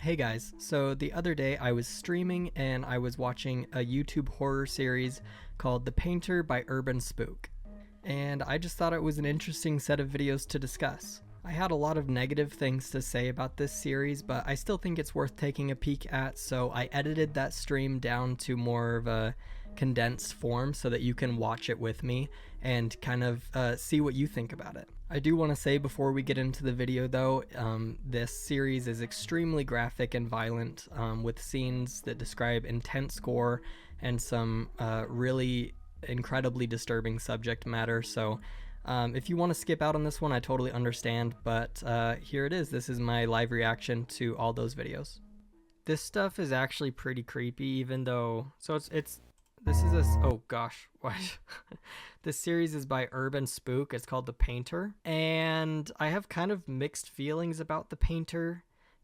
Hey guys, so the other day I was streaming and I was watching a YouTube horror series called The Painter by Urbanspook, and I just thought it was an interesting set of videos to discuss. I had a lot of negative things to say about this series, but I still think it's worth taking a peek at, so I edited that stream down to more of a condensed form so that you can watch it with me and kind of see what you think about it. I do want to say before we get into the video though, this series is extremely graphic and violent, with scenes that describe intense gore and some really incredibly disturbing subject matter, so if you want to skip out on this one, I totally understand, but here it is. This is my live reaction to all those videos. This stuff is actually pretty creepy, even though, so this is oh gosh, what? This series is by Urbanspook. It's called The Painter, and I have kind of mixed feelings about The Painter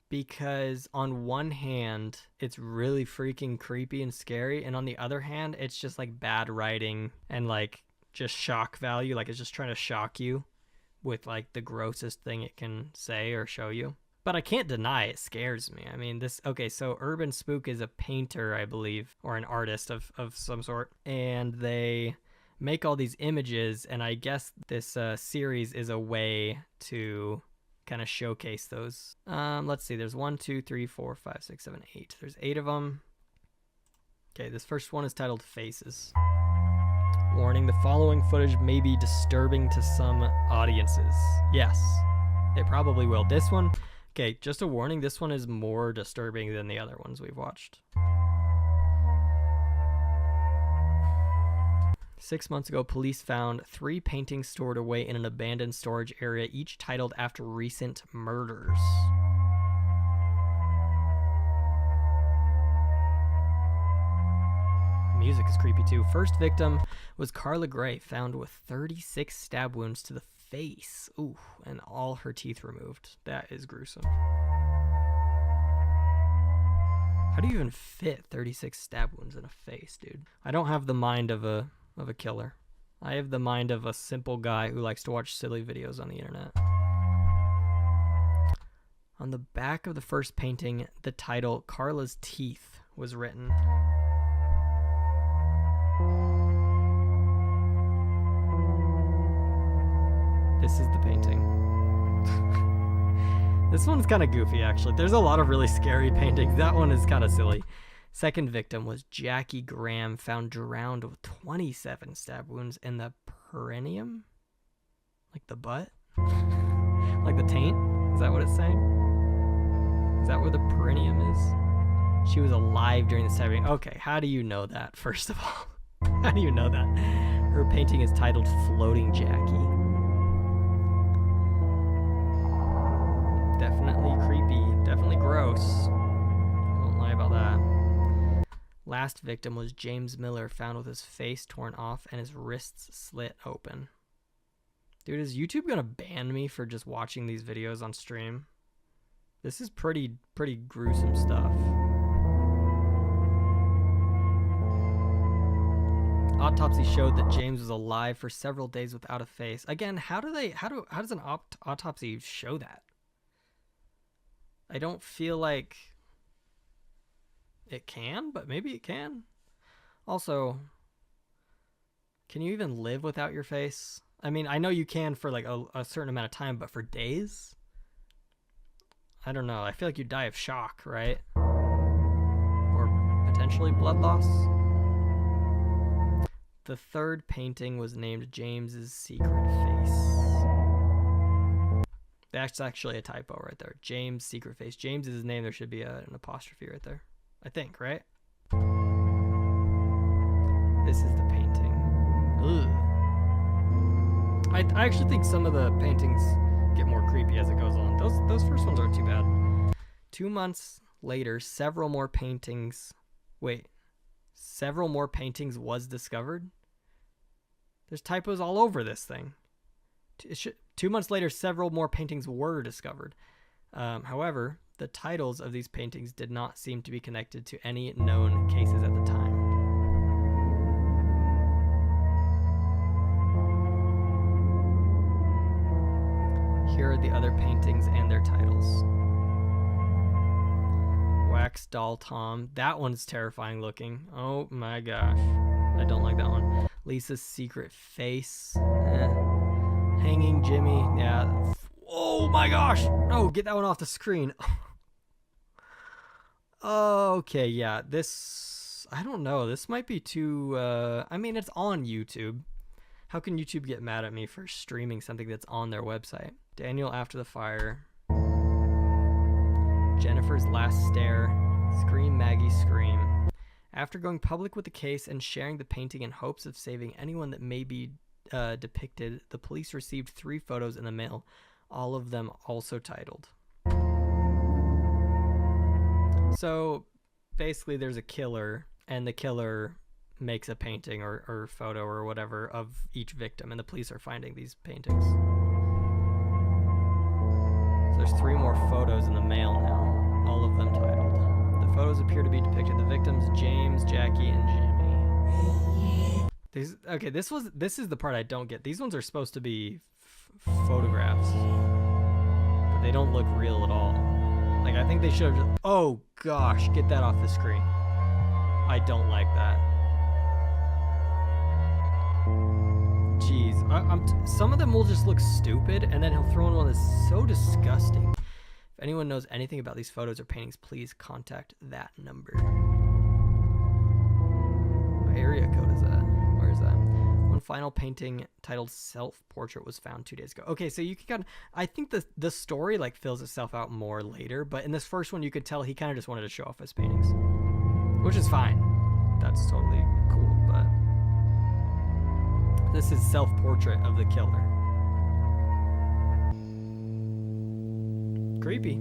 because on one hand, it's really freaking creepy and scary, and on the other hand, it's just like bad writing and like just shock value. Like it's just trying to shock you with like the grossest thing it can say or show you. But I can't deny it scares me. I mean, okay, so Urbanspook is a painter, I believe, or an artist of some sort, and they make all these images, and I guess this series is a way to kind of showcase those. Let's see, there's 1, 2, 3, 4, 5, 6, 7, 8. There's 8 of them. Okay, this first one is titled Faces. Warning, the following footage may be disturbing to some audiences. Yes, it probably will. This one, okay, just a warning, this one is more disturbing than the other ones we've watched. 6 months ago, police found 3 paintings stored away in an abandoned storage area, each titled after recent murders. Music is creepy too. First victim was Carla Gray, found with 36 stab wounds to the face. Ooh, and all her teeth removed. That is gruesome. How do you even fit 36 stab wounds in a face, dude? I don't have the mind of a killer. I have the mind of a simple guy who likes to watch silly videos on the internet. On the back of the first painting, the title Carla's Teeth was written. This is the painting. This one's kind of goofy, actually. There's a lot of really scary paintings. That one is kind of silly. Second victim was Jackie Graham, found drowned with 27 stab wounds in the perineum? Like the butt? Like the taint? Is that what it's saying? Is that where the perineum is? She was alive during the stabbing. Okay, how do you know that, first of all? How do you know that? Her painting is titled Floating Jackie. Definitely creepy, definitely gross. I won't lie about that. Last victim was James Miller, found with his face torn off and his wrists slit open. Dude, is YouTube gonna ban me for just watching these videos on stream? This is pretty gruesome stuff. Autopsy showed that James was alive for several days without a face. Again, how does an autopsy show that? I don't feel like it can, but maybe it can. Also, can you even live without your face? I mean, I know you can for like a certain amount of time, but for days? I don't know. I feel like you die of shock, right? Or potentially blood loss. The third painting was named James's Secret Face. That's actually a typo right there. James Secret Face. James is his name. There should be an apostrophe right there. I think, right? This is the painting. Ugh. I actually think some of the paintings get more creepy as it goes on. Those first ones aren't too bad. 2 months later, several more paintings was discovered? There's typos all over this thing. 2 months later, several more paintings were discovered. However, the titles of these paintings did not seem to be connected to any known cases at the time. Here are the other paintings and their titles. Wax Doll Tom. That one's terrifying looking. Oh my gosh. I don't like that one. Lisa's Secret Face. Hanging Jimmy. Yeah. Oh my gosh. No, get that one off the screen. Okay, yeah. This, I don't know. This might be too, I mean, it's on YouTube. How can YouTube get mad at me for streaming something that's on their website? Daniel After the Fire. Jennifer's Last Stare. Scream Maggie Scream. After going public with the case and sharing the painting in hopes of saving anyone that may be depicted, the police received 3 photos in the mail, all of them also titled. So basically there's a killer, and the killer makes a painting or photo or whatever of each victim, and the police are finding these paintings. So there's 3 more photos in the mail now, all of them titled. The photos appear to be depicted the victims, James, Jackie, and Jimmy. Okay, this is the part I don't get. These ones are supposed to be photographs, but they don't look real at all. Like, I think they should have just, oh gosh, get that off the screen. I don't like that. Jeez, some of them will just look stupid, and then he'll throw in one that's so disgusting. If anyone knows anything about these photos or paintings, please contact that number. What area code is that? Where is that? One final painting titled Self-Portrait was found 2 days ago. Okay, so you can kind of, I think the story like fills itself out more later, but in this first one you could tell he kind of just wanted to show off his paintings, which is fine. That's totally cool, but this is Self-Portrait of the Killer. Creepy.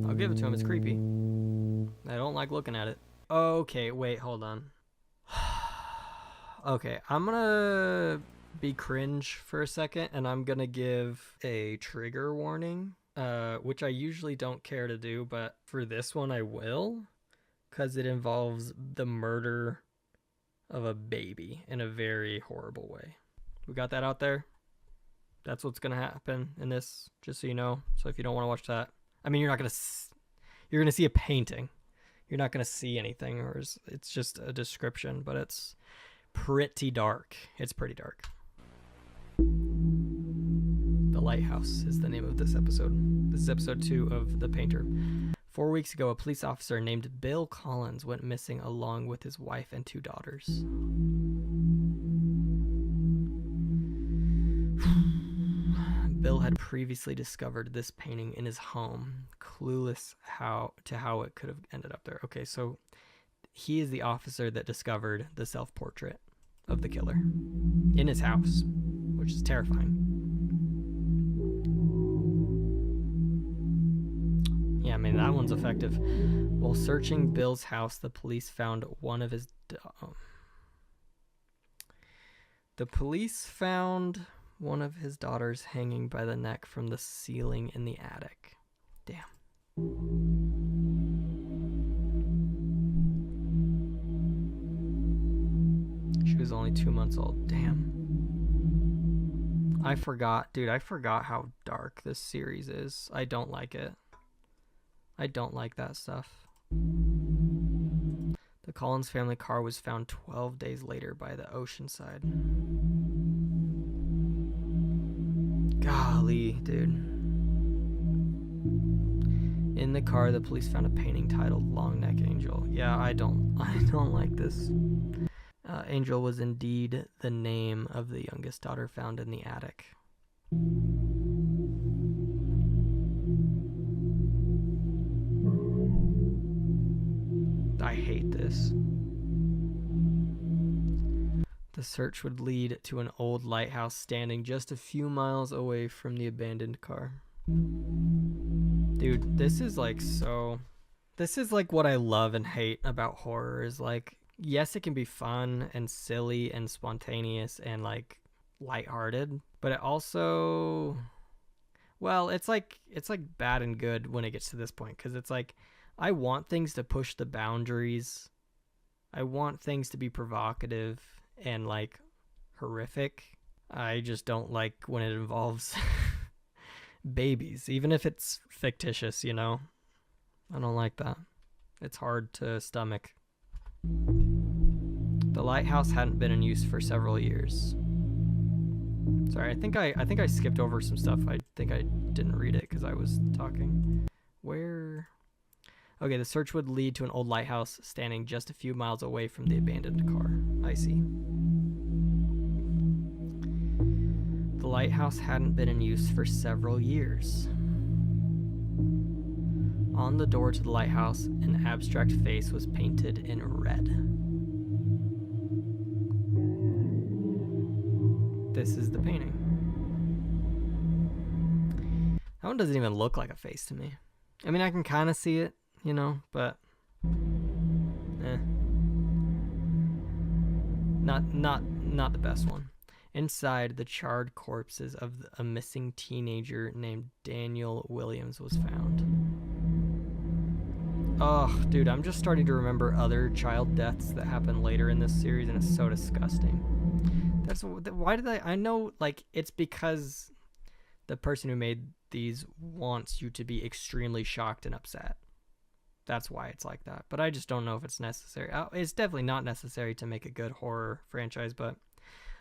I'll give it to him. It's creepy. I don't like looking at it. Okay, wait, hold on. Okay, I'm gonna be cringe for a second, and I'm gonna give a trigger warning, which I usually don't care to do, but for this one I will, because it involves the murder of a baby in a very horrible way. We got that out there? That's what's gonna happen in this, just so you know. So if you don't want to watch that, I mean, you're gonna see a painting. You're not gonna see anything, or it's just a description, but it's pretty dark. It's pretty dark. The Lighthouse is the name of this episode. This is episode 2 of The Painter. 4 weeks ago, a police officer named Bill Collins went missing along with his wife and 2 daughters. Bill had previously discovered this painting in his home, clueless how it could have ended up there. Okay, so he is the officer that discovered the self-portrait of the killer in his house, which is terrifying. Yeah, I mean, that one's effective. While searching Bill's house, the police found one of his daughters hanging by the neck from the ceiling in the attic. Damn. She was only 2 months old. Damn. I forgot how dark this series is. I don't like it. I don't like that stuff. The Collins family car was found 12 days later by the oceanside. Golly, dude. In the car, the police found a painting titled Long Neck Angel. Yeah, I don't like this. Angel was indeed the name of the youngest daughter found in the attic. I hate this. The search would lead to an old lighthouse standing just a few miles away from the abandoned car. Dude, this is like what I love and hate about horror is like, yes, it can be fun and silly and spontaneous and like lighthearted, but it also, well, it's like bad and good when it gets to this point, because it's like, I want things to push the boundaries. I want things to be provocative and like horrific. I just don't like when it involves babies, even if it's fictitious, you know? I don't like that. It's hard to stomach. The lighthouse hadn't been in use for several years. Sorry, I think I skipped over some stuff. I think I didn't read it because I was talking. Where? Okay, the search would lead to an old lighthouse standing just a few miles away from the abandoned car. I see. The lighthouse hadn't been in use for several years. On the door to the lighthouse, an abstract face was painted in red. This is the painting. That one doesn't even look like a face to me. I mean, I can kind of see it, you know, but not the best one. Inside, the charred corpses of a missing teenager named Daniel Williams was found. Oh, dude, I'm just starting to remember other child deaths that happened later in this series, and it's so disgusting. Why did I know, like, it's because the person who made these wants you to be extremely shocked and upset. That's why it's like that. But I just don't know if it's necessary. It's definitely not necessary to make a good horror franchise, but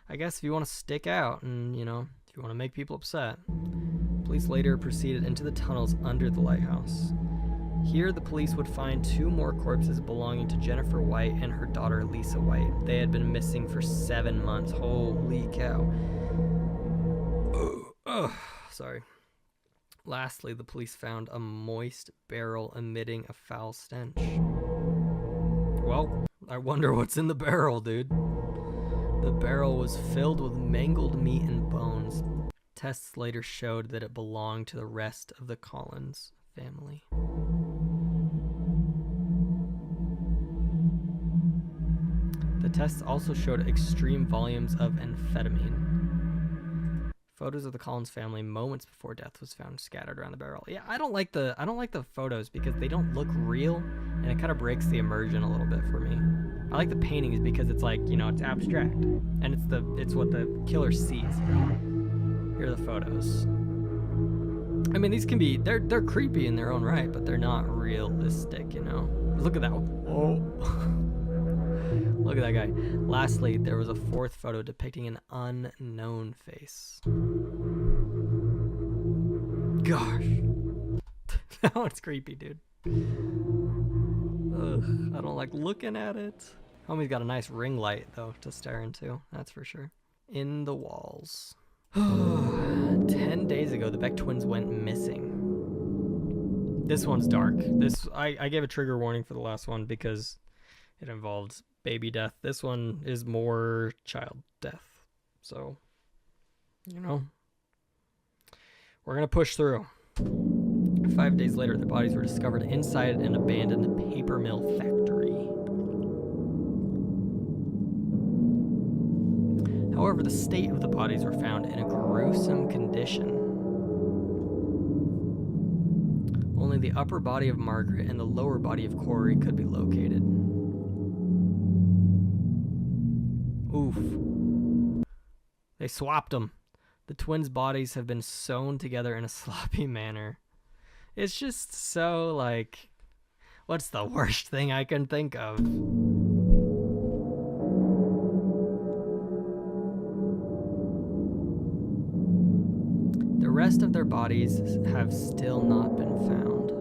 I guess if you want to stick out and, you know, if you want to make people upset. Police later proceeded into the tunnels under the lighthouse. Here, the police would find 2 more corpses belonging to Jennifer White and her daughter Lisa White. They had been missing for 7 months. Holy cow. Sorry. Lastly, the police found a moist barrel emitting a foul stench. Well, I wonder what's in the barrel, dude. The barrel was filled with mangled meat and bones. Tests later showed that it belonged to the rest of the Collins family. The tests also showed extreme volumes of amphetamine. Photos of the Collins family moments before death was found scattered around the barrel. Yeah, I don't like the photos because they don't look real, and it kind of breaks the immersion a little bit for me. I like the paintings because it's like, you know, it's abstract, and it's what the killer sees. Here are the photos. I mean, these can be they're creepy in their own right, but they're not realistic, you know. Look at that. Oh. Look at that guy. Lastly, there was a 4th photo depicting an unknown face. Gosh. That one's creepy, dude. Ugh, I don't like looking at it. Homie's got a nice ring light, though, to stare into. That's for sure. In the walls. 10 days ago, the Beck twins went missing. This one's dark. I gave a trigger warning for the last one because it involved baby death. This one is more child death. So, you know, we're going to push through. 5 days later, the bodies were discovered inside an abandoned paper mill factory. However, the state of the bodies were found in a gruesome condition. Only the upper body of Margaret and the lower body of Corey could be located. Oof. They swapped them. The twins' bodies have been sewn together in a sloppy manner. It's just so, like, what's the worst thing I can think of? The rest of their bodies have still not been found.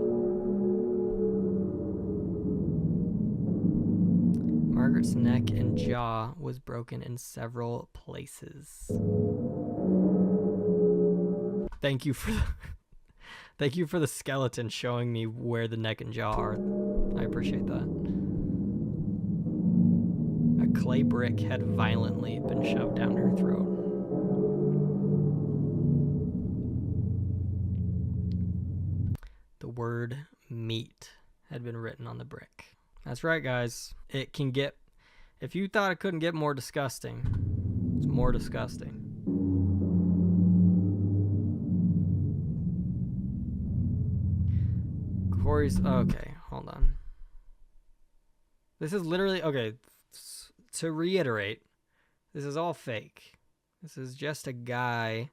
Margaret's neck and jaw was broken in several places. Thank you for the skeleton showing me where the neck and jaw are. I appreciate that. A clay brick had violently been shoved down her throat. The word meat had been written on the brick. That's right, guys. It can get, if you thought it couldn't get more disgusting, it's more disgusting. Corey's, okay, hold on. This is literally, okay, to reiterate, this is all fake. This is just a guy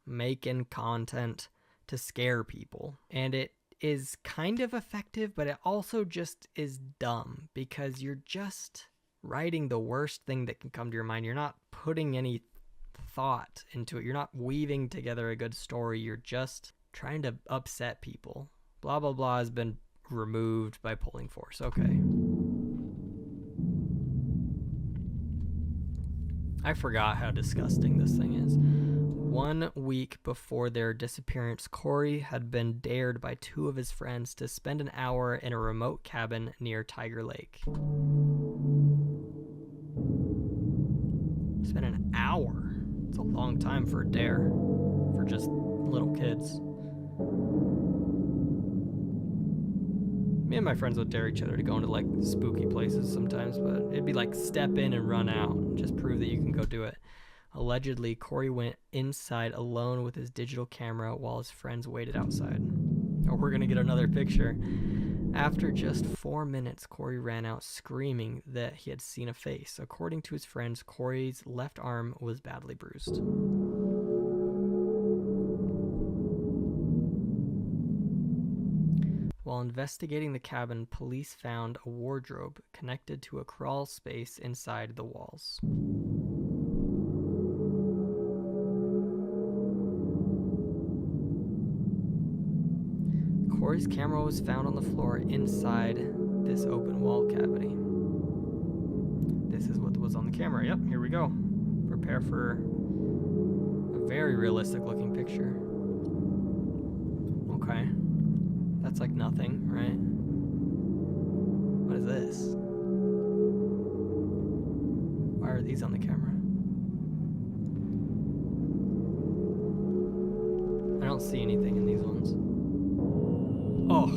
making content to scare people. And is kind of effective, but it also just is dumb because you're just writing the worst thing that can come to your mind. You're not putting any thought into it. You're not weaving together a good story. You're just trying to upset people. Blah, blah, blah has been removed by pulling force. Okay. I forgot how disgusting this thing is. 1 week before their disappearance, Corey had been dared by 2 of his friends to spend an hour in a remote cabin near Tiger Lake. Spend an hour? It's a long time for a dare for just little kids. Me and my friends would dare each other to go into like spooky places sometimes, but it'd be like step in and run out and just prove that you can go do it. Allegedly, Corey went inside alone with his digital camera while his friends waited outside. Oh, we're gonna get another picture. After just 4 minutes, Corey ran out screaming that he had seen a face. According to his friends, Corey's left arm was badly bruised. While investigating the cabin, police found a wardrobe connected to a crawl space inside the walls. Corey's camera was found on the floor inside this open wall cavity. This is what was on the camera. Yep, here we go. Prepare for a very realistic looking picture. Okay. That's like nothing, right? What is this? Why are these on the camera? I don't see anything in these ones. Oh,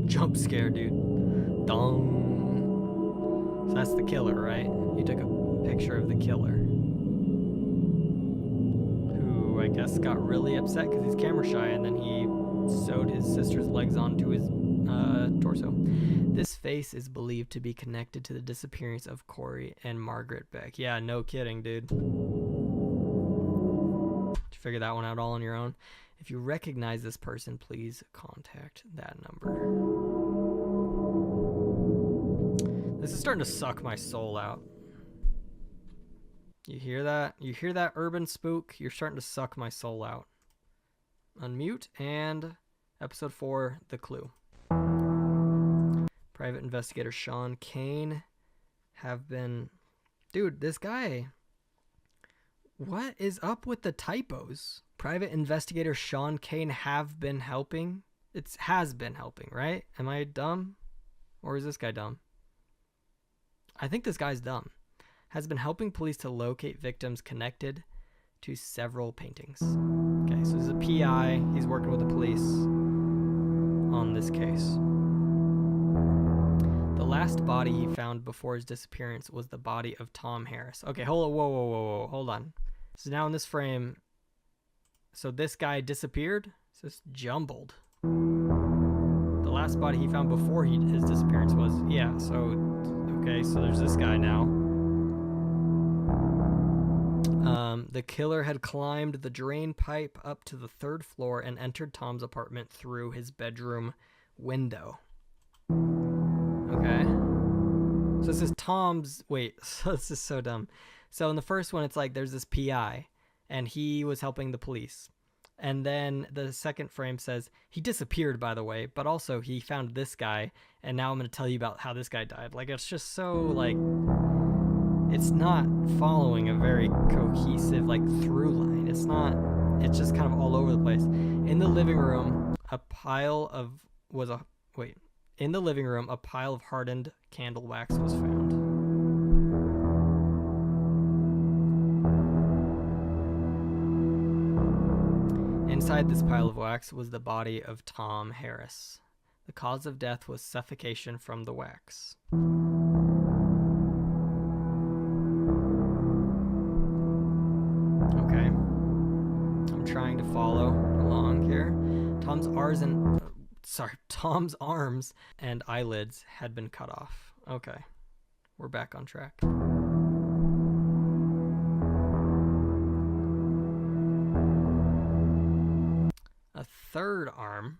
jump scare, dude. Dong. So that's the killer, right? You took a picture of the killer, who I guess got really upset because he's camera shy, and then he sewed his sister's legs onto his torso. This face is believed to be connected to the disappearance of Corey and Margaret Beck. Yeah, no kidding, dude. Did you figure that one out all on your own? If you recognize this person, please contact that number. This is starting to suck my soul out. You hear that? You hear that, Urbanspook? You're starting to suck my soul out. Unmute, and episode 4, The Clue. Private investigator Sean Kane have been... Dude, this guy... What is up with the typos? Private investigator Sean Kane have been helping? It has been helping, right? Am I dumb? Or is this guy dumb? I think this guy's dumb. Has been helping police to locate victims connected to several paintings. Okay, so he's a PI. He's working with the police on this case. The last body he found before his disappearance was the body of Tom Harris. Okay, hold on, whoa, hold on. So now in this frame, so this guy disappeared? So it's jumbled. The last body he found before his disappearance was, yeah, so, okay, so there's this guy now. The killer had climbed the drain pipe up to the 3rd floor and entered Tom's apartment through his bedroom window. Okay. So this is Tom's... Wait, so this is so dumb. So in the first one, it's like there's this PI, and he was helping the police. And then the second frame says, he disappeared, by the way, but also he found this guy, and now I'm going to tell you about how this guy died. Like, it's just so, like... It's not following a very cohesive, like, through line. It's not... It's just kind of all over the place. In the living room, a pile of... In the living room, a pile of hardened candle wax was found. Inside this pile of wax was the body of Tom Harris. The cause of death was suffocation from the wax. Okay. I'm trying to follow along here. Tom's arms and eyelids had been cut off. Okay. We're back on track. A third arm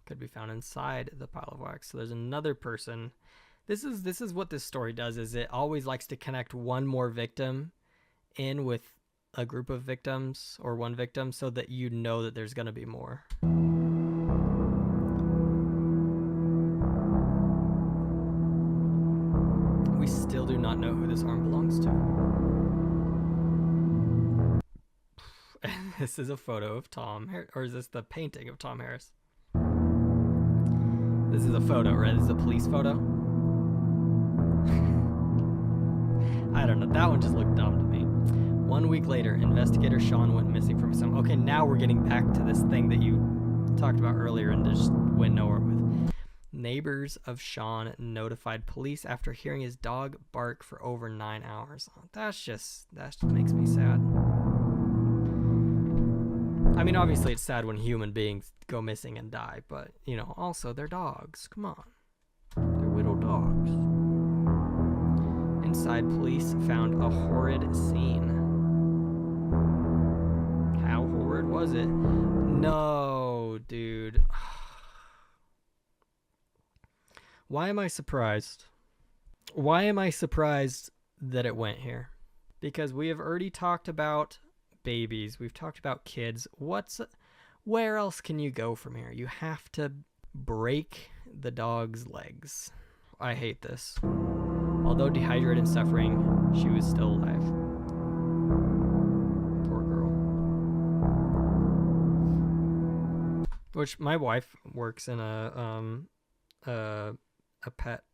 could be found inside the pile of wax. So there's another person. This is what this story does, is it always likes to connect one more victim in with a group of victims or one victim so that you know that there's going to be more. We still do not know who this arm belongs to. This is a photo of Tom, or is this the painting of Tom Harris? This is a photo, right? This is a police photo. I don't know. That one just looked dumb to me. 1 week later, investigator Sean went missing from his home. Okay, now we're getting back to this thing that you talked about earlier and just went nowhere with. Neighbors of Sean notified police after hearing his dog bark for over 9 hours. That just makes me sad. I mean, obviously it's sad when human beings go missing and die, but, you know, also they're dogs. Come on. They're little dogs. Inside, police found a horrid scene. How horrid was it? No, dude. Why am I surprised? Why am I surprised that it went here? Because we have already talked about babies. We've talked about kids. Where else can you go from here? You have to break the dog's legs. I hate this. Although dehydrated and suffering, she was still alive. Poor girl. Which my wife works in a pet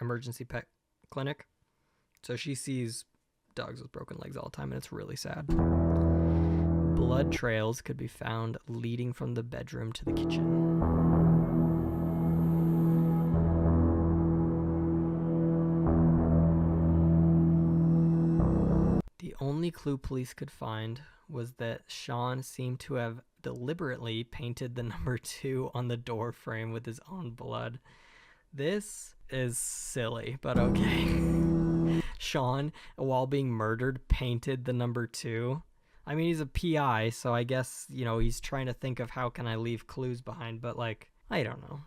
emergency pet clinic, so she sees dogs with broken legs all the time, and it's really sad. Blood trails could be found leading from the bedroom to the kitchen. The only clue police could find was that Sean seemed to have deliberately painted the number 2 on the door frame with his own blood. This is silly, but okay. Sean, while being murdered, painted the number 2. I mean, he's a PI, so I guess, you know, he's trying to think of how can I leave clues behind, but, like, I don't know.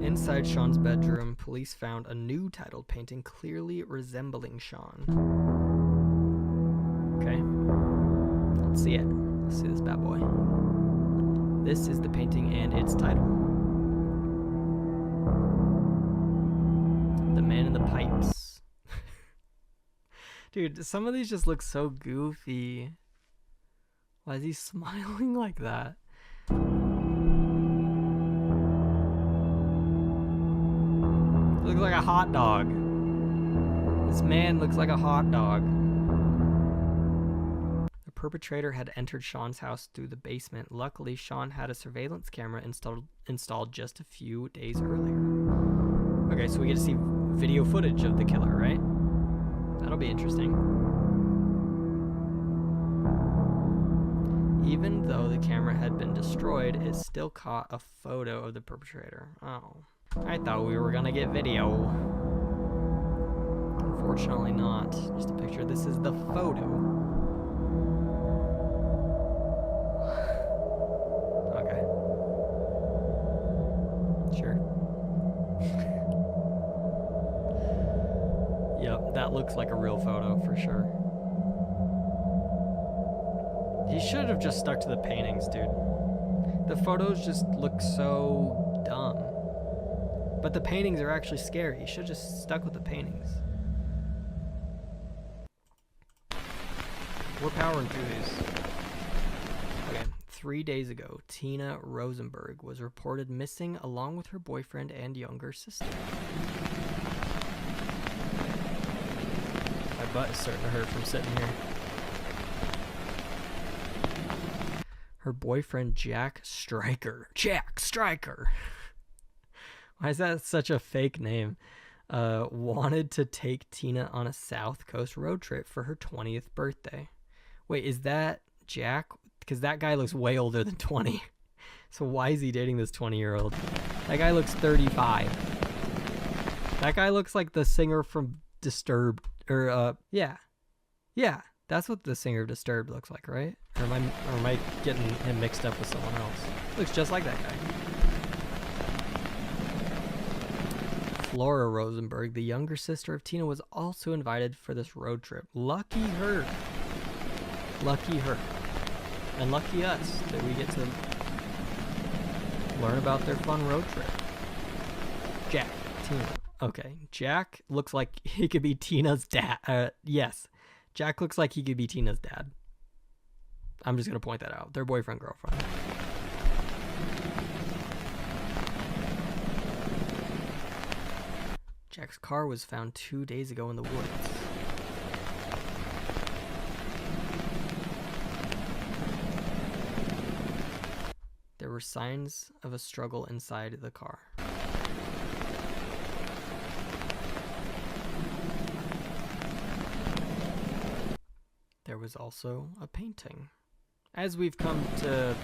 Inside Sean's bedroom, police found a new titled painting clearly resembling Sean. Okay, let's see it. Let's see this bad boy. This is the painting and its title. The Man in the Pipes. Dude, some of these just look so goofy. Why is he smiling like that? Looks like a hot dog. This man looks like a hot dog. The perpetrator had entered Sean's house through the basement. Luckily, Sean had a surveillance camera installed just a few days earlier. Okay, so we get to see video footage of the killer, right? That'll be interesting. Even though the camera had been destroyed, it still caught a photo of the perpetrator. Oh. I thought we were gonna get video. Unfortunately not. Just a picture. This is the photo. Okay. Sure. Yep, that looks like a real photo for sure. He should have just stuck to the paintings, dude. The photos just look so dumb. But the paintings are actually scary. You should have just stuck with the paintings. We're powering through these. Okay, 3 days ago, Tina Rosenberg was reported missing along with her boyfriend and younger sister. My butt is starting to hurt from sitting here. Her boyfriend, Jack Stryker. Jack Stryker! Why is that such a fake name? Wanted to take Tina on a South Coast road trip for her 20th birthday. Wait, is that Jack? Because that guy looks way older than 20. So why is he dating this 20-year-old? That guy looks 35. That guy looks like the singer from Disturbed. Or, yeah. Yeah, that's what the singer of Disturbed looks like, right? Or am I getting him mixed up with someone else? Looks just like that guy. Flora Rosenberg, the younger sister of Tina, was also invited for this road trip. Lucky her. Lucky her. And lucky us that we get to learn about their fun road trip. Jack, Tina. Okay, Jack looks like he could be Tina's dad. Yes, Jack looks like he could be Tina's dad. I'm just going to point that out. They're boyfriend, girlfriend. Jack's car was found 2 days ago in the woods. There were signs of a struggle inside the car. There was also a painting, as we've come to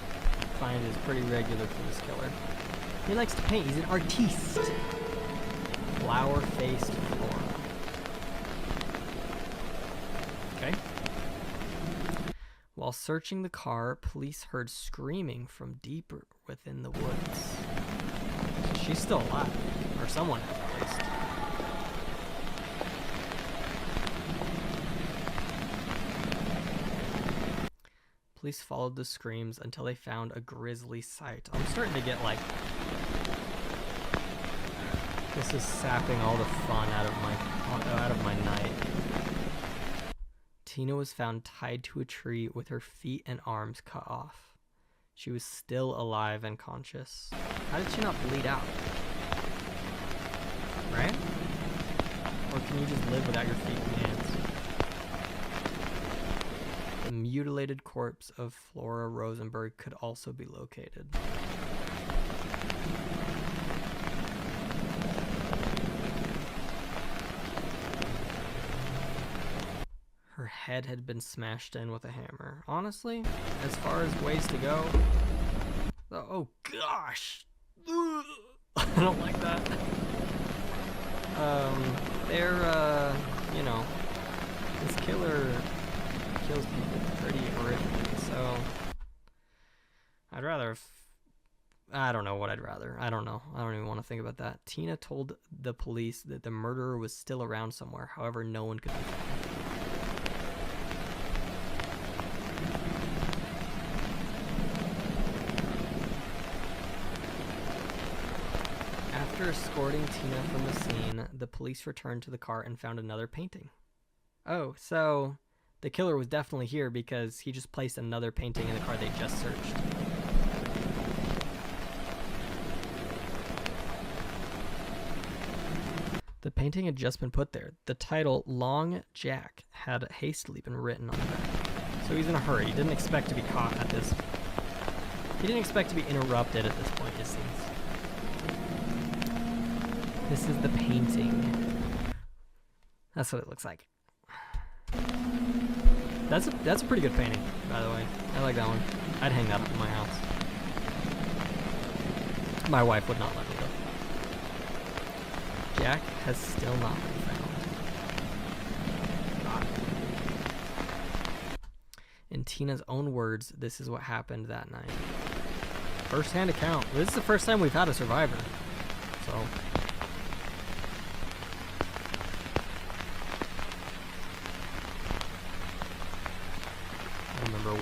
find is pretty regular for this killer. He likes to paint. He's an artiste. Flower-faced Flora. Okay. While searching the car, police heard screaming from deeper within the woods. She's still alive, or someone is at least. Police followed the screams until they found a grisly sight. I'm starting to get like... This is sapping all the fun out of my night. Tina was found tied to a tree with her feet and arms cut off. She was still alive and conscious. How did she not bleed out? Right? Or can you just live without your feet and hands? The mutilated corpse of Flora Rosenberg could also be located. Her head had been smashed in with a hammer. Honestly, as far as ways to go... Oh, gosh! I don't like that. You know, this killer kills people pretty horrifically, so... I'd rather... I don't know what I'd rather. I don't know. I don't even want to think about that. Tina told the police that the murderer was still around somewhere. However, no one could be found. After escorting Tina from the scene, the police returned to the car and found another painting. Oh, so the killer was definitely here because he just placed another painting in the car they just searched. The painting had just been put there. The title, Long Jack, had hastily been written on the back. So he's in a hurry. He didn't expect to be caught at this. He didn't expect to be interrupted at this point, it seems. This is the painting. That's what it looks like. That's a pretty good painting, by the way. I like that one. I'd hang that up in my house. My wife would not let me though. Jack has still not been found. God. In Tina's own words, this is what happened that night. First-hand account. This is the first time we've had a survivor. So...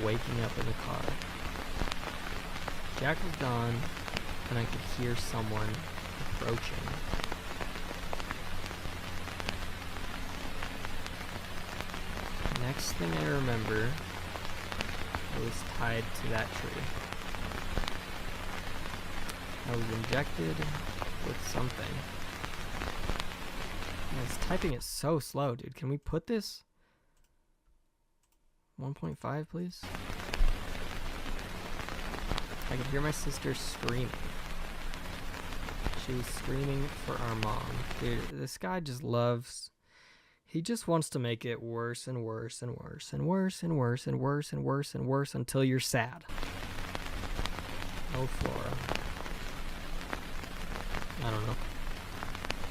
waking up in the car. Jack was gone, and I could hear someone approaching. Next thing I remember, I was tied to that tree. I was injected with something. I was typing it so slow, dude. Can we put this 1.5, please? I could hear my sister screaming. She was screaming for our mom. Dude, this guy just loves... He just wants to make it worse and worse and worse and worse and worse and worse and worse and worse until you're sad. Oh, Flora. I don't know.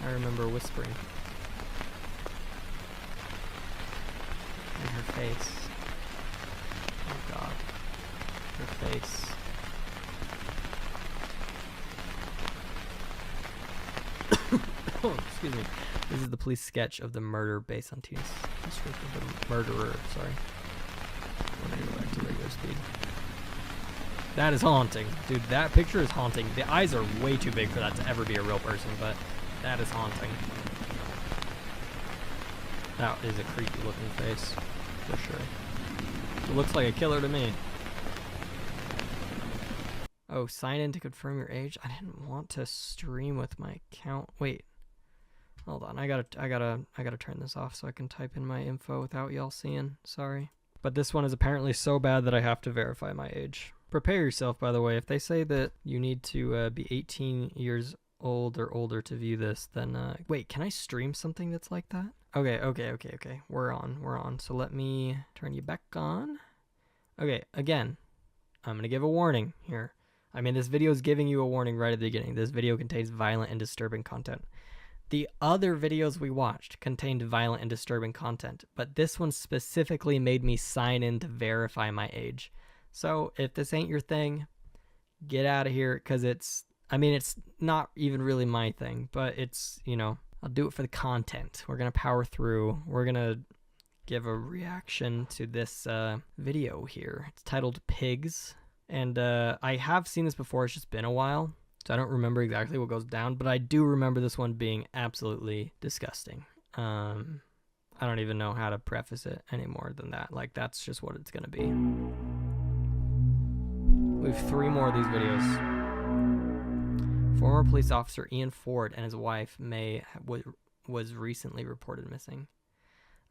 I remember whispering. And her face. Oh god. Her face. Oh, excuse me. This is the police sketch of the murder based on Tina's description of the murderer. Sorry. I'm gonna go back to regular speed. That is haunting. Dude, that picture is haunting. The eyes are way too big for that to ever be a real person, but that is haunting. That is a creepy looking face, for sure. It looks like a killer to me. Oh, sign in to confirm your age? I didn't want to stream with my account. Wait. Hold on, I gotta turn this off so I can type in my info without y'all seeing. Sorry. But this one is apparently so bad that I have to verify my age. Prepare yourself, by the way. If they say that you need to be 18 years old or older to view this, then wait, can I stream something that's like that? Okay. We're on. So let me turn you back on. Okay, again, I'm gonna give a warning here. I mean, this video is giving you a warning right at the beginning. This video contains violent and disturbing content. The other videos we watched contained violent and disturbing content, but this one specifically made me sign in to verify my age. So if this ain't your thing, get out of here, because it's not even really my thing, but it's, you know, I'll do it for the content. We're going to power through. We're going to give a reaction to this video here. It's titled Pigs, and I have seen this before. It's just been a while, so I don't remember exactly what goes down, but I do remember this one being absolutely disgusting. I don't even know how to preface it any more than that. Like, that's just what it's going to be. We have 3 more of these videos. Former police officer Ian Ford and his wife May was recently reported missing.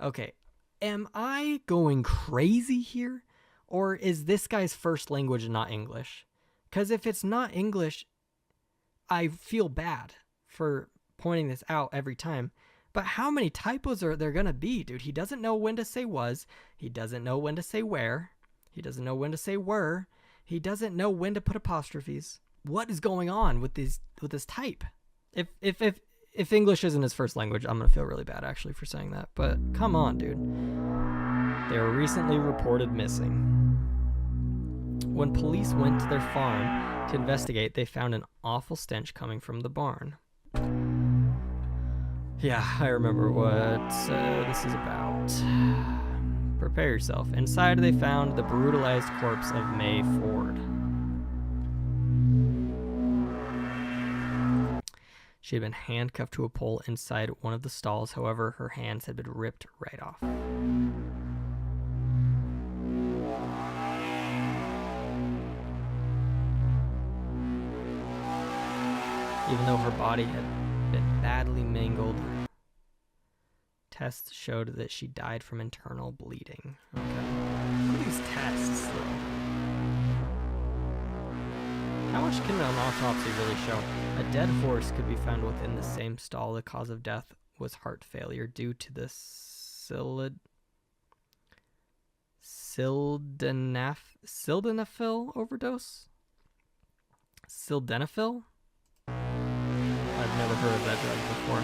Okay, am I going crazy here? Or is this guy's first language not English? Because if it's not English, I feel bad for pointing this out every time. But how many typos are there going to be, dude? He doesn't know when to say was. He doesn't know when to say where. He doesn't know when to say were. He doesn't know when to put apostrophes. What is going on with this type? If English isn't his first language, I'm gonna feel really bad actually for saying that. But come on, dude. They were recently reported missing. When police went to their farm to investigate, they found an awful stench coming from the barn. Yeah, I remember what this is about. Prepare yourself. Inside, they found the brutalized corpse of May Ford. She had been handcuffed to a pole inside one of the stalls. However, her hands had been ripped right off. Even though her body had been badly mangled, tests showed that she died from internal bleeding. Okay. What are these tests, though? How much can an autopsy really show? A dead horse could be found within the same stall. The cause of death was heart failure due to the sildenafil overdose? Sildenafil? I've never heard of that drug before.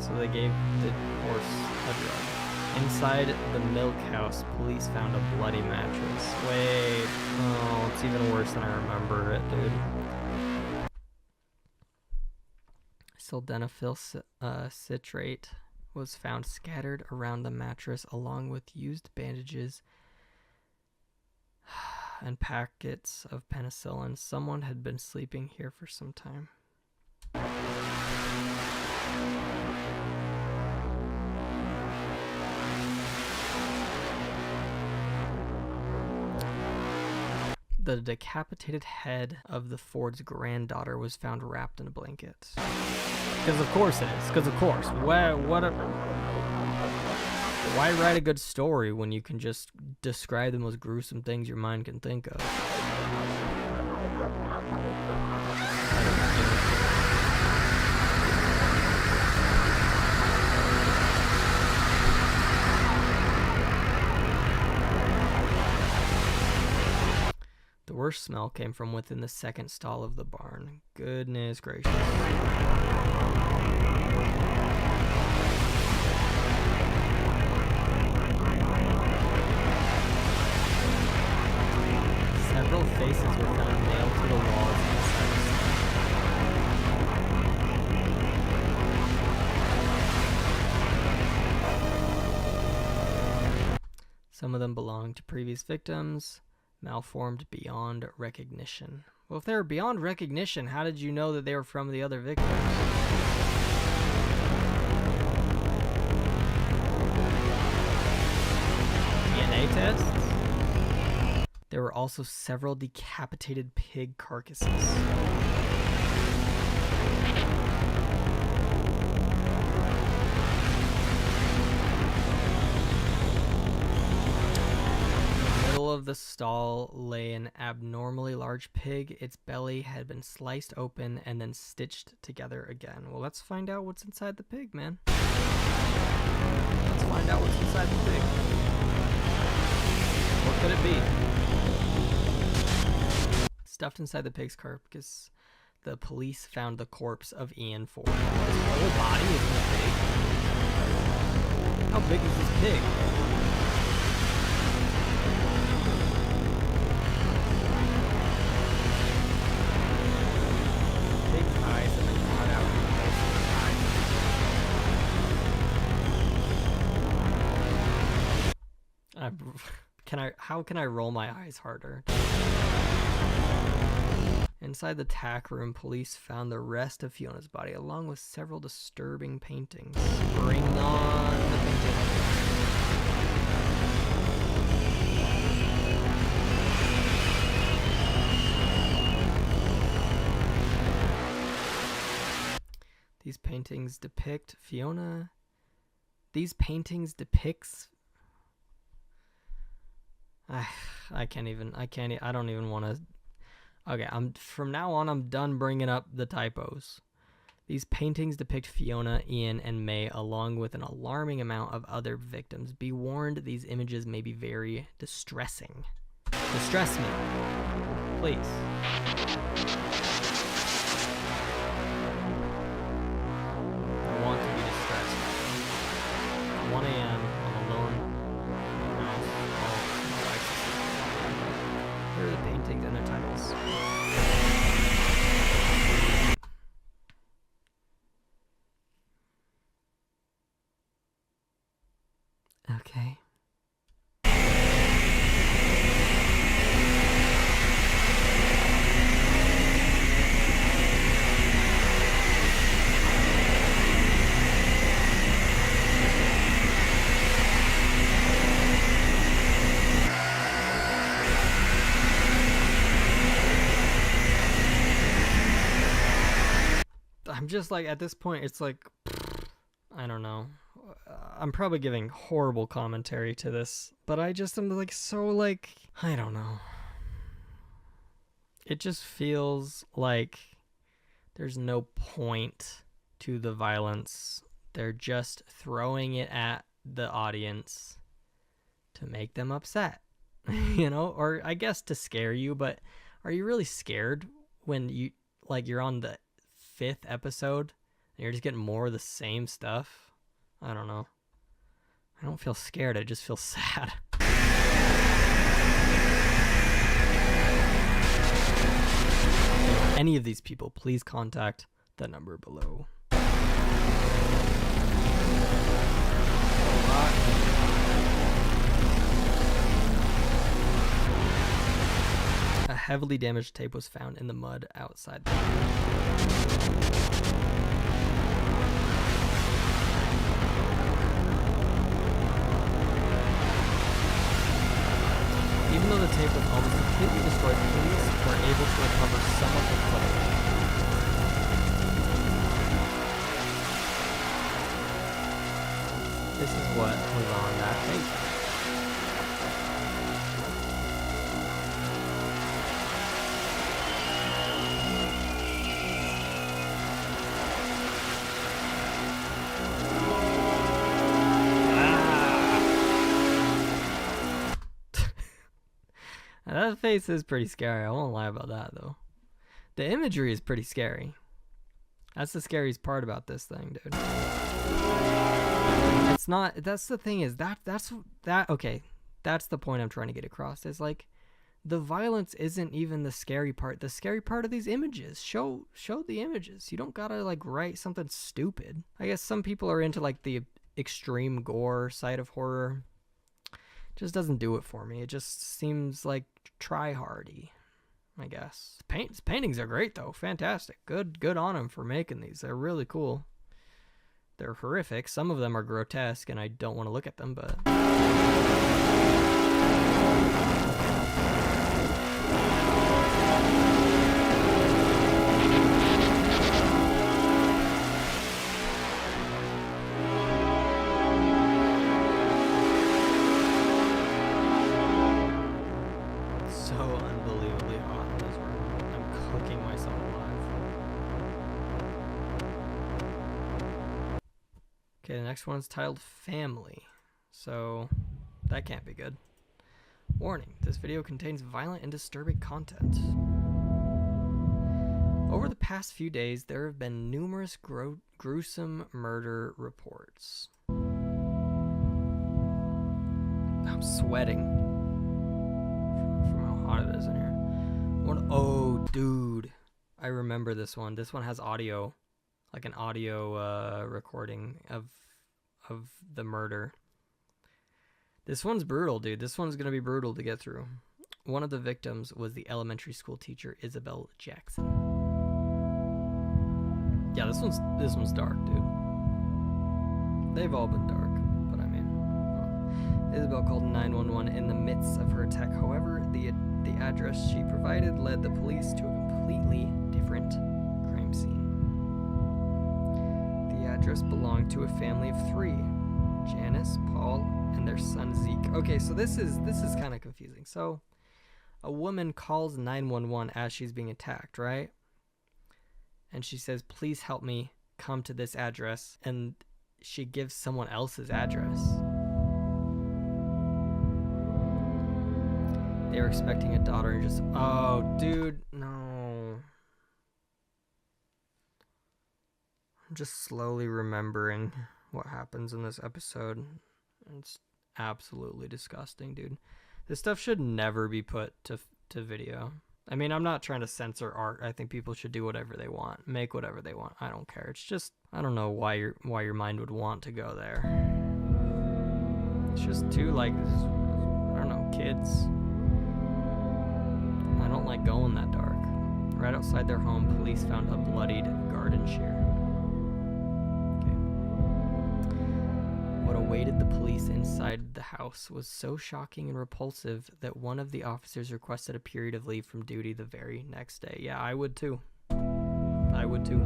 So they gave the horse a drug. Inside the milk house, police found a bloody mattress. Wait, oh, it's even worse than I remember it, dude. Sildenafil citrate was found scattered around the mattress along with used bandages and packets of penicillin. Someone had been sleeping here for some time. The decapitated head of the Ford's granddaughter was found wrapped in a blanket. Because of course it is. Because of course. Why write a good story when you can just describe the most gruesome things your mind can think of? The worst smell came from within the second stall of the barn. Goodness gracious. Several faces were found nailed to the walls inside the cell. Some of them belonged to previous victims, malformed beyond recognition. Well, if they were beyond recognition, how did you know that they were from the other victims? DNA tests? There were also several decapitated pig carcasses. In the middle of the stall lay an abnormally large pig. Its belly had been sliced open and then stitched together again. Well, let's find out what's inside the pig, man. Let's find out what's inside the pig. What could it be? Stuffed inside the pig's carcass, the police found the corpse of Ian Ford. His whole body is in the pig. How big is this pig? Pig's eyes have been cut out from most of the eyes. How can I roll my eyes harder? Inside the tack room, police found the rest of Fiona's body, along with several disturbing paintings. Bring on the paintings. These paintings depict Fiona. These paintings depicts. I don't even want to. Okay, from now on, I'm done bringing up the typos. These paintings depict Fiona, Ian, and May, along with an alarming amount of other victims. Be warned, these images may be very distressing. Distress me, please. I want to be distressed. 1 a.m. I'm alone. Here are the paintings and their titles. Okay. I'm just like, at this point, it's like, I don't know. I'm probably giving horrible commentary to this, but I just am like, so like, I don't know. It just feels like there's no point to the violence. They're just throwing it at the audience to make them upset, you know, or I guess to scare you, but are you really scared when you're on the 5th episode and you're just getting more of the same stuff? I don't know. I don't feel scared, I just feel sad. Any of these people, please contact the number below. A heavily damaged tape was found in the mud outside the Even though the tape was almost completely destroyed, police were able to recover some of the footage. This is what was on that tape. That face is pretty scary. I won't lie about that, though. The imagery is pretty scary. That's the scariest part about this thing, dude. It's not, that's the thing is okay. That's the point I'm trying to get across. Is like, the violence isn't even the scary part. The scary part of these images. Show the images. You don't gotta like write something stupid. I guess some people are into like the extreme gore side of horror. Just doesn't do it for me. It just seems like try-hardy, I guess. Paintings are great though. Fantastic. Good on them for making these. They're really cool. They're horrific. Some of them are grotesque and I don't want to look at them, but okay, the next one's titled Family, so that can't be good. Warning, this video contains violent and disturbing content. Over the past few days, there have been numerous gruesome murder reports. I'm sweating from how hot it is in here. Oh, dude, I remember this one. This one has audio. Like an audio recording of the murder. This one's brutal, dude. This one's gonna be brutal to get through. One of the victims was the elementary school teacher Isabel Jackson. Yeah, this one's dark, dude. They've all been dark, but I mean, Isabel called 911 in the midst of her attack. However, the address she provided led the police to a completely different crime scene. Address belonged to a family of 3, Janice, Paul, and their son Zeke. Okay, so this is kind of confusing. So a woman calls 911 as she's being attacked, right? And she says, please help me, come to this address, and she gives someone else's address. They were expecting a daughter and just, oh dude, no. I'm just slowly remembering what happens in this episode. It's absolutely disgusting, dude. This stuff should never be put to video. I mean, I'm not trying to censor art. I think people should do whatever they want, make whatever they want. I don't care. It's just, I don't know why your mind would want to go there. It's just too, like, I don't know, kids. I don't like going that dark. Right outside their home, police found a bloodied garden shear. What awaited the police inside the house was so shocking and repulsive that one of the officers requested a period of leave from duty the very next day. Yeah, I would too. I would too.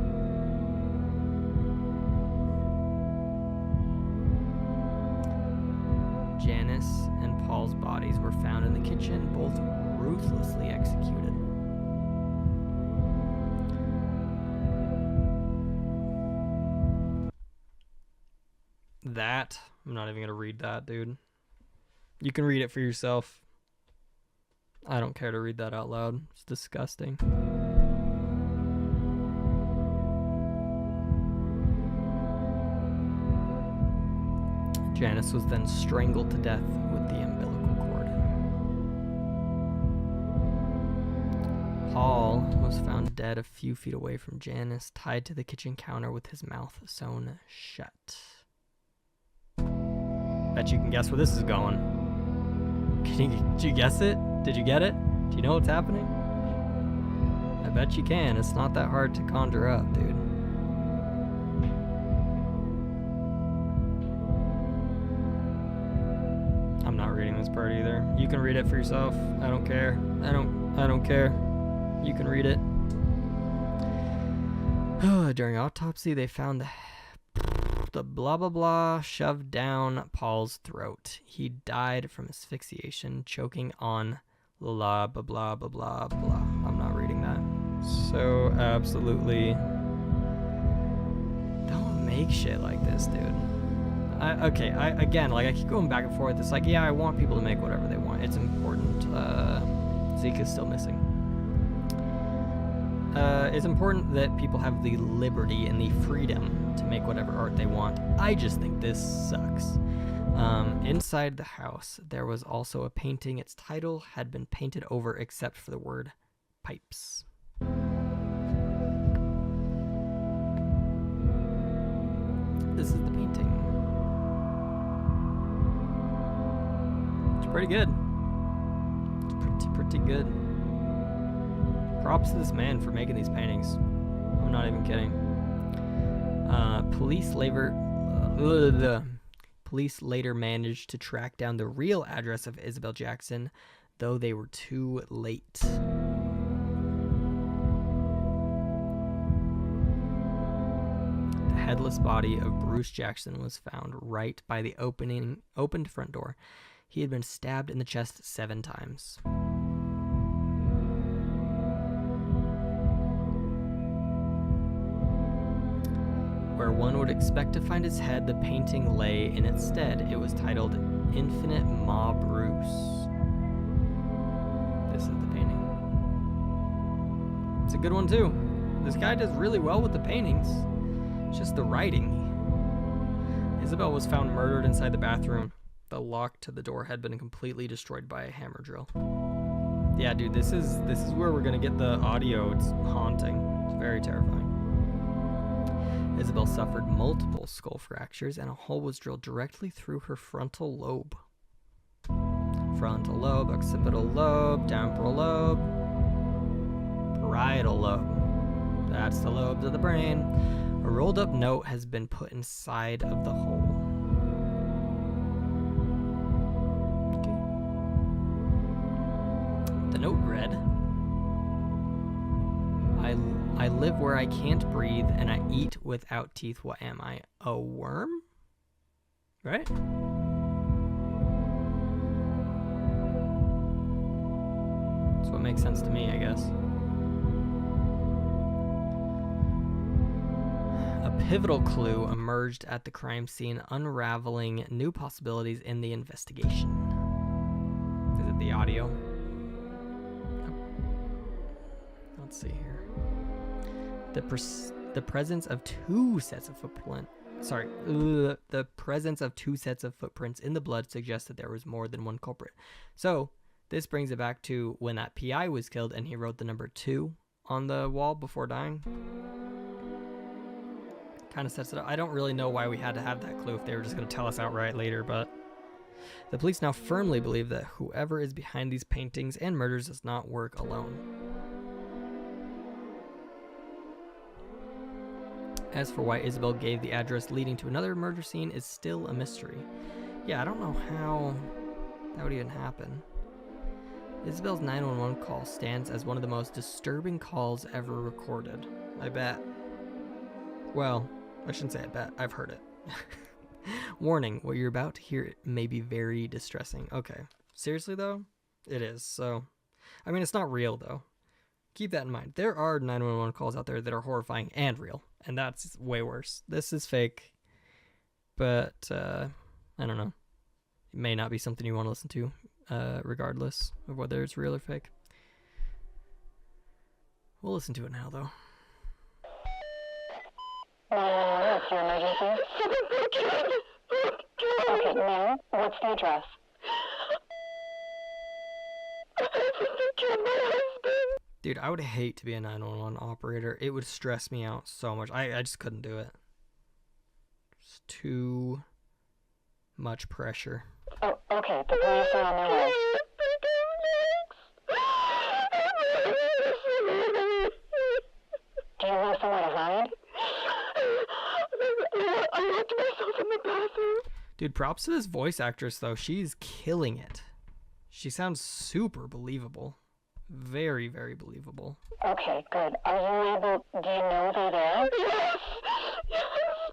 Janice and Paul's bodies were found in the kitchen, both ruthlessly executed. That, I'm not even gonna read that, dude. You can read it for yourself. I don't care to read that out loud. It's disgusting. Janice was then strangled to death with the umbilical cord. Paul was found dead a few feet away from Janice, tied to the kitchen counter with his mouth sewn shut. Bet you can guess where this is going. Did you guess it? Did you get it? Do you know what's happening? I bet you can. It's not that hard to conjure up, dude. I'm not reading this part either. You can read it for yourself. I don't care. I don't care. You can read it. During autopsy, they found the blah blah blah shoved down Paul's throat. He died from asphyxiation, choking on blah blah blah blah blah blah. I'm not reading that. So absolutely don't make shit like this, dude. Again, like, I keep going back and forth. It's like, yeah, I want people to make whatever they want. It's important. Zeke is still missing. It's important that people have the liberty and the freedom to make whatever art they want. I just think this sucks. Inside the house, there was also a painting. Its title had been painted over except for the word pipes. This is the painting. It's pretty good. It's pretty good. Props to this man for making these paintings. I'm not even kidding. Police later managed to track down the real address of Isabel Jackson, though they were too late. The headless body of Bruce Jackson was found right by the opened front door. He had been stabbed in the chest 7 times. Where one would expect to find his head, the painting lay in its stead. It was titled Infinite Ma Bruce. This is the painting. It's a good one too. This guy does really well with the paintings. It's just the writing. Isabel was found murdered inside the bathroom. The lock to the door had been completely destroyed by a hammer drill. Yeah, dude, this is where we're gonna get the audio. It's haunting. It's very terrifying. Isabel suffered multiple skull fractures, and a hole was drilled directly through her frontal lobe. Frontal lobe, occipital lobe, temporal lobe, parietal lobe. That's the lobes of the brain. A rolled up note has been put inside of the hole. Okay. The note read, I live where I can't breathe, and I eat without teeth. What am I? A worm? Right? That's what makes sense to me, I guess. A pivotal clue emerged at the crime scene, unraveling new possibilities in the investigation. Is it the audio? Let's see here. The presence of two sets of footprints. The presence of 2 sets of footprints in the blood suggests that there was more than one culprit. So this brings it back to when that PI was killed and he wrote the number 2 on the wall before dying. Kind of sets it up. I don't really know why we had to have that clue if they were just going to tell us outright later, but the police now firmly believe that whoever is behind these paintings and murders does not work alone. As for why Isabel gave the address leading to another murder scene is still a mystery. Yeah, I don't know how that would even happen. Isabel's 911 call stands as one of the most disturbing calls ever recorded. I bet. Well, I shouldn't say I bet. I've heard it. Warning, what you're about to hear may be very distressing. Okay. Seriously, though? It is. So, I mean, it's not real, though. Keep that in mind. There are 911 calls out there that are horrifying and real, and that's way worse. This is fake, but I don't know. It may not be something you want to listen to, regardless of whether it's real or fake. We'll listen to it now, though. What's your emergency? Okay, now, what's the address? Dude, I would hate to be a 911 operator. It would stress me out so much. I just couldn't do it. It's too much pressure. Oh, okay, the police are on their way. Do you have somewhere to hide? I locked myself in the bathroom. Dude, props to this voice actress, though. She's killing it. She sounds super believable. Very, very believable. Okay, good. Are you able... Do you know they're there? Yes! Yes,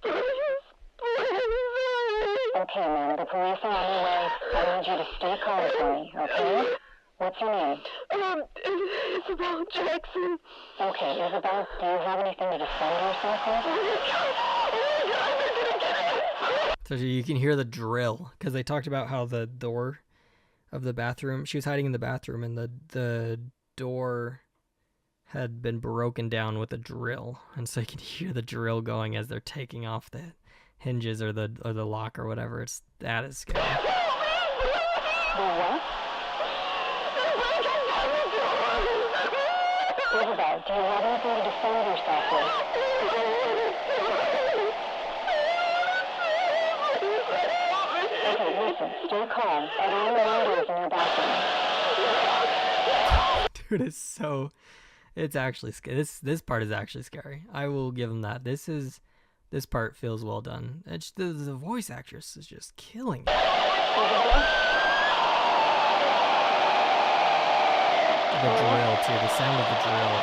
please! Please! Okay, ma'am, the police are on their way. I need you to stay calm for me, okay? What's your name? Isabel Jackson. Okay, Isabel, do you have anything to defend yourself with? So you can hear the drill, because they talked about how the door of the bathroom, she was hiding in the bathroom, and the door had been broken down with a drill, and so you can hear the drill going as they're taking off the hinges or the lock or whatever. That is scary. The what? Isabel, do you have anything to defend yourself with? Okay, listen, stay calm. Are there any windows in your bathroom? Dude, it's actually scary. This part is actually scary. I will give him that. This part feels well done. It's the voice actress is just killing it. The drill too. The sound of the drill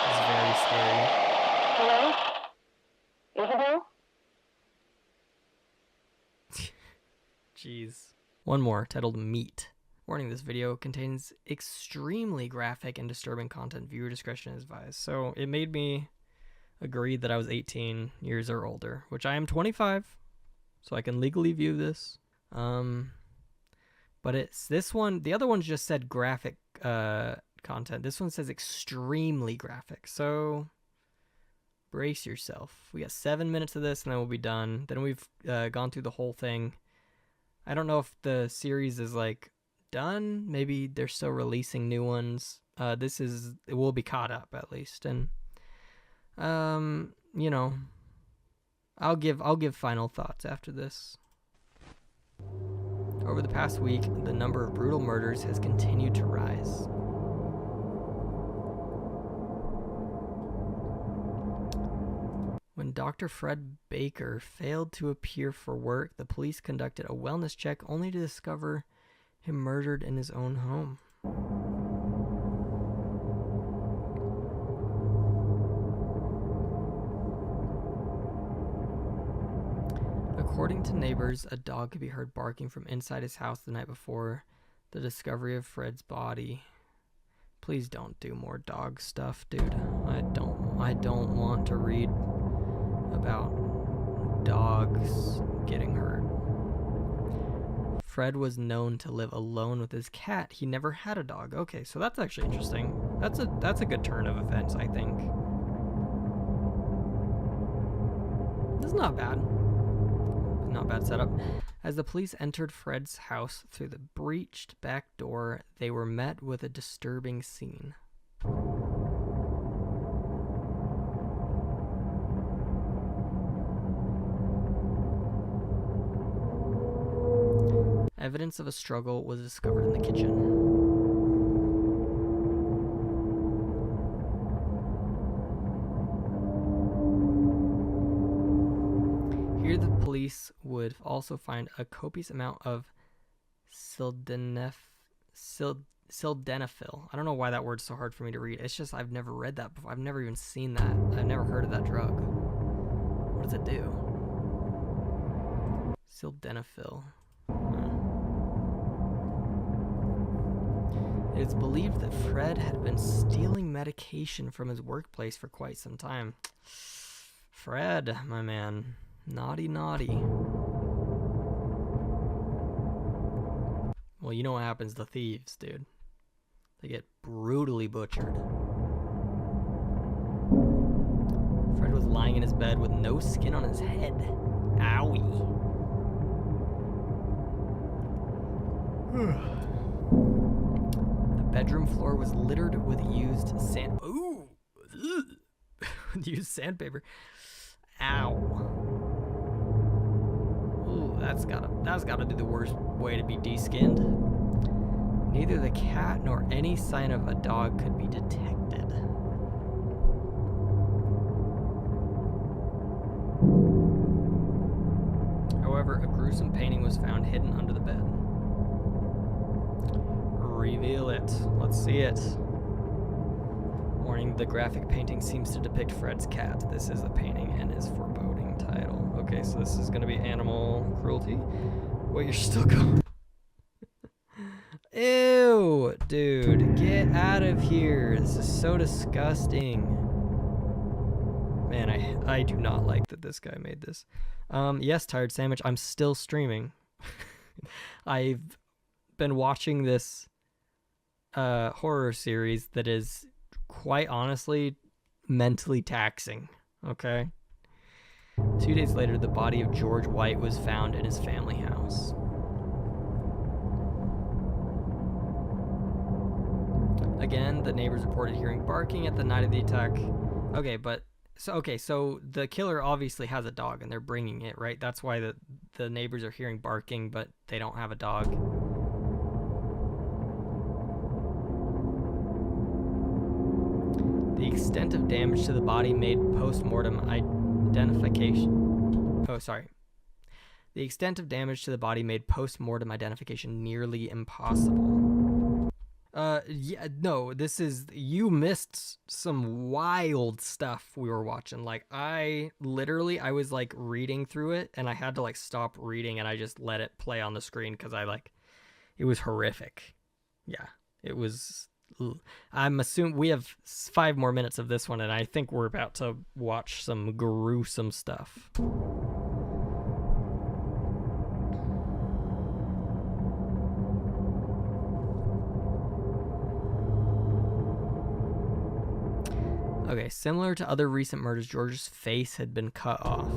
is very scary. Hello? Isabel? Jeez. One more, titled Meat. Warning, this video contains extremely graphic and disturbing content. Viewer discretion is advised. So it made me agree that I was 18 years or older, which I am 25, so I can legally view this. But it's this one. The other ones just said graphic content. This one says extremely graphic. So brace yourself. We got 7 minutes of this, and then we'll be done. Then we've gone through the whole thing. I don't know if the series is like done. Maybe they're still releasing new ones. It will be caught up at least, and you know, I'll give final thoughts after this. Over the past week, the number of brutal murders has continued to rise. When Dr. Fred Baker failed to appear for work, the police conducted a wellness check only to discover him murdered in his own home. According to neighbors, a dog could be heard barking from inside his house the night before the discovery of Fred's body. Please don't do more dog stuff, dude. I don't want to read about dogs getting hurt. Fred was known to live alone with his cat. He never had a dog. Okay, so that's actually interesting. That's a good turn of events, I think. This is not bad. Not bad setup. As the police entered Fred's house through the breached back door, they were met with a disturbing scene. Evidence of a struggle was discovered in the kitchen. Here the police would also find a copious amount of sildenafil. I don't know why that word's so hard for me to read. It's just I've never read that before. I've never even seen that. I've never heard of that drug. What does it do? Sildenafil. It is believed that Fred had been stealing medication from his workplace for quite some time. Fred, my man. Naughty, naughty. Well, you know what happens to thieves, dude. They get brutally butchered. Fred was lying in his bed with no skin on his head. Owie. The bedroom floor was littered with used used sandpaper. Ow. Ooh, that's gotta be the worst way to be de-skinned. Neither the cat nor any sign of a dog could be detected. However, a gruesome painting was found hidden under the bed. Reveal it. Let's see it. Warning, the graphic painting seems to depict Fred's cat. This is a painting and is foreboding title. Okay, so this is going to be animal cruelty. Wait, you're still going. Ew, dude, get out of here. This is so disgusting. Man, I do not like that this guy made this. Yes, Tired Sandwich, I'm still streaming. I've been watching this horror series that is quite honestly mentally taxing, okay? 2 days later, the body of George White was found in his family house. Again, the neighbors reported hearing barking at the night of the attack. Okay, so the killer obviously has a dog and they're bringing it, right? That's why the neighbors are hearing barking, but they don't have a dog. The extent of damage to the body made post-mortem identification... Oh, sorry. The extent of damage to the body made post-mortem identification nearly impossible. Yeah, no, this is... You missed some wild stuff we were watching. Like, I was, like, reading through it, and I had to, like, stop reading, and I just let it play on the screen, because it was horrific. Yeah, it was... I'm assuming we have 5 more minutes of this one, and I think we're about to watch some gruesome stuff. Okay, similar to other recent murders, George's face had been cut off.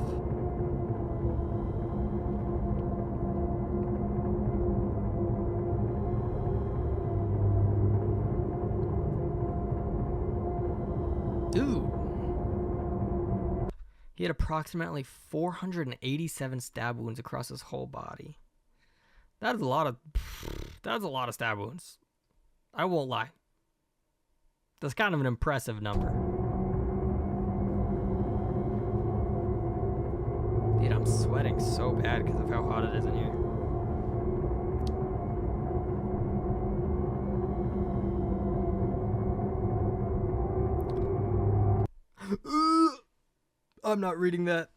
Ooh. He had approximately 487 stab wounds across his whole body. That's a lot of stab wounds. I won't lie. That's kind of an impressive number. Dude, I'm sweating so bad because of how hot it is in here. I'm not reading that.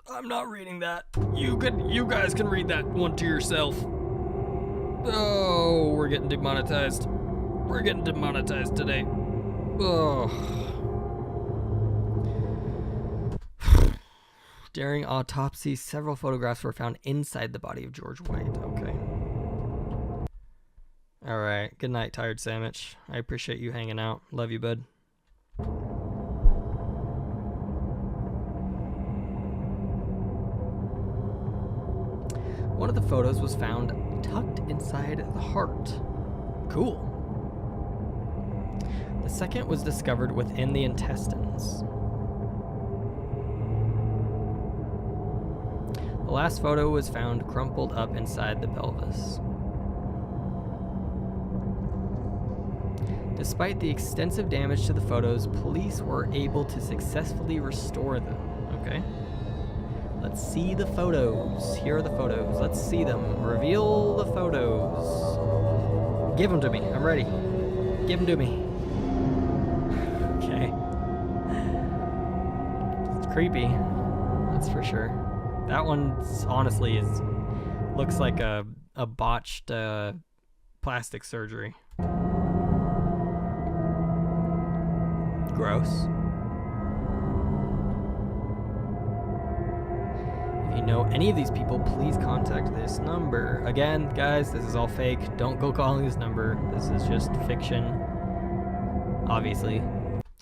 I'm not reading that. You guys can read that one to yourself. Oh, we're getting demonetized. We're getting demonetized today. Oh. During autopsy, several photographs were found inside the body of George White. Okay. All right. Good night, Tired Sandwich. I appreciate you hanging out. Love you, bud. One of the photos was found tucked inside the heart. Cool. The second was discovered within the intestines. The last photo was found crumpled up inside the pelvis. Despite the extensive damage to the photos, police were able to successfully restore them. Okay. Let's see the photos. Here are the photos. Let's see them. Reveal the photos. Give them to me. I'm ready. Give them to me. Okay. It's creepy. That's for sure. That one honestly looks like a botched plastic surgery. Gross. If you know any of these people, please contact this number. Again, guys, this is all fake. Don't go calling this number. This is just fiction. Obviously.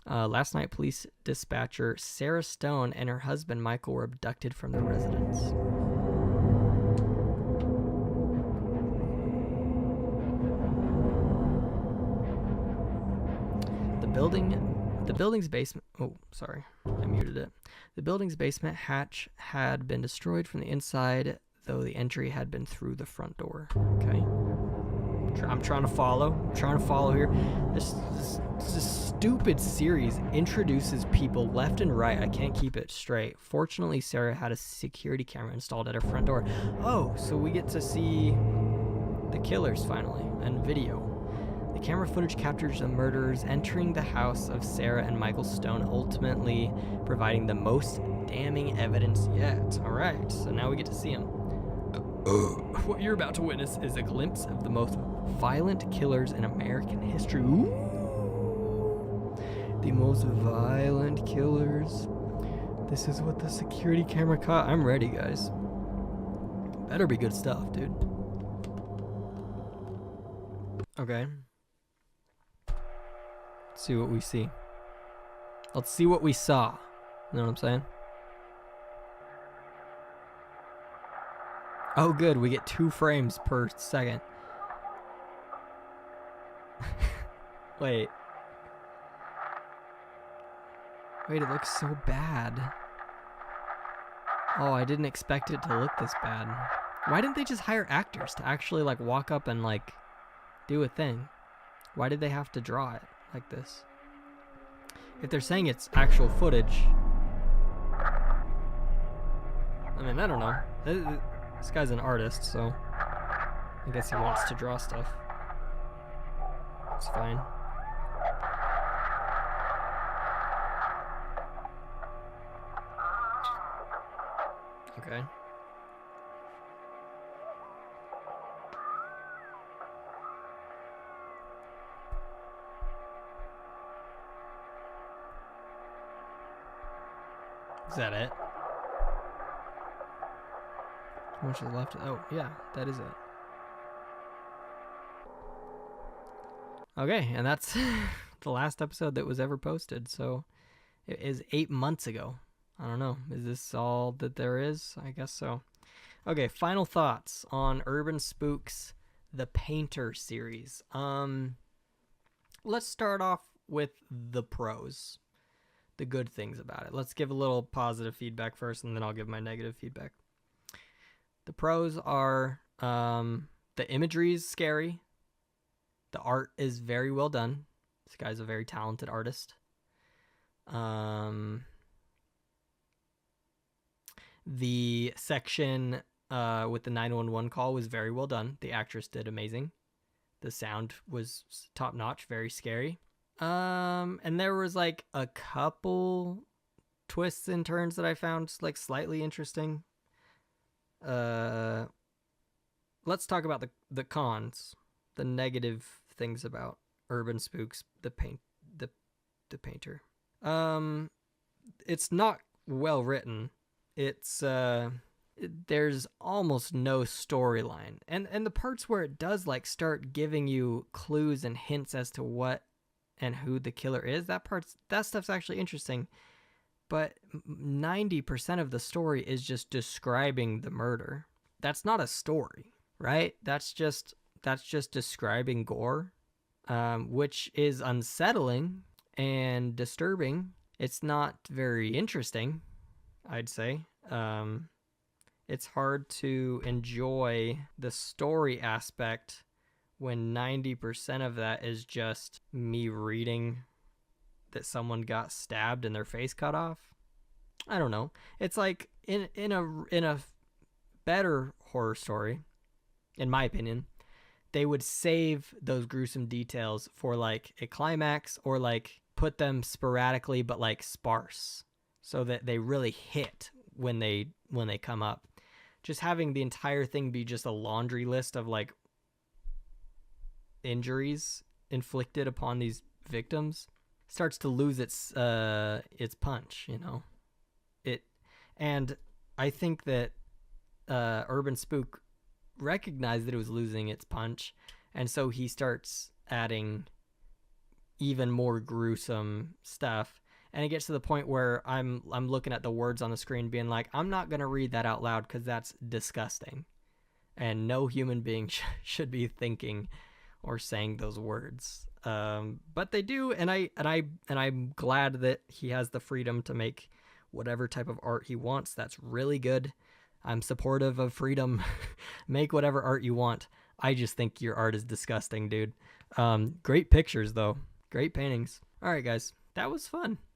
Last night, police dispatcher Sarah Stone and her husband Michael were abducted from their residence. The building's basement... Oh, sorry. I muted it. The building's basement hatch had been destroyed from the inside, though the entry had been through the front door. Okay. I'm trying to follow. I'm trying to follow here. This stupid series introduces people left and right. I can't keep it straight. Fortunately, Sarah had a security camera installed at her front door. Oh, so we get to see the killers finally, and video. The camera footage captures the murderers entering the house of Sarah and Michael Stone, ultimately providing the most damning evidence yet. All right, so now we get to see them. What you're about to witness is a glimpse of the most violent killers in American history. Ooh. The most violent killers. This is what the security camera caught. I'm ready, guys. Better be good stuff, dude. Okay. Let's see what we see. Let's see what we saw. You know what I'm saying? Oh, good. We get 2 frames per second. Wait. Wait, it looks so bad. Oh, I didn't expect it to look this bad. Why didn't they just hire actors to actually, like, walk up and, like, do a thing? Why did they have to draw it like this? If they're saying it's actual footage... I mean, I don't know. This guy's an artist, so... I guess he wants to draw stuff. It's fine. Okay. Is that it? How much is left? Oh, yeah, that is it. Okay, and that's the last episode that was ever posted, so it is 8 months ago. I don't know. Is this all that there is? I guess so. Okay, final thoughts on Urbanspook's The Painter series. Let's start off with the pros. The good things about it. Let's give a little positive feedback first, and then I'll give my negative feedback. The pros are the imagery is scary. The art is very well done. This guy's a very talented artist. The section with the 911 call was very well done. The actress did amazing. The sound was top notch, very scary. And there was like a couple twists and turns that I found like slightly interesting. Let's talk about the cons, the negative things about Urbanspook's the painter. It's not well written. It's there's almost no storyline, and the parts where it does like start giving you clues and hints as to what and who the killer is, that stuff's actually interesting, but 90% of the story is just describing the murder. That's not a story, right? That's just describing gore, which is unsettling and disturbing. It's not very interesting, I'd say. It's hard to enjoy the story aspect when 90% of that is just me reading that someone got stabbed and their face cut off. I don't know. It's like in a better horror story, in my opinion, they would save those gruesome details for like a climax, or like put them sporadically but like sparse, so that they really hit when they come up. Just having the entire thing be just a laundry list of like injuries inflicted upon these victims starts to lose its punch, you know. And I think that Urbanspook recognized that it was losing its punch, and so he starts adding even more gruesome stuff. And it gets to the point where I'm looking at the words on the screen being like, I'm not going to read that out loud because that's disgusting. And no human being should be thinking or saying those words. But they do, and I'm glad that he has the freedom to make whatever type of art he wants. That's really good. I'm supportive of freedom. Make whatever art you want. I just think your art is disgusting, dude. Great pictures, though. Great paintings. All right, guys. That was fun.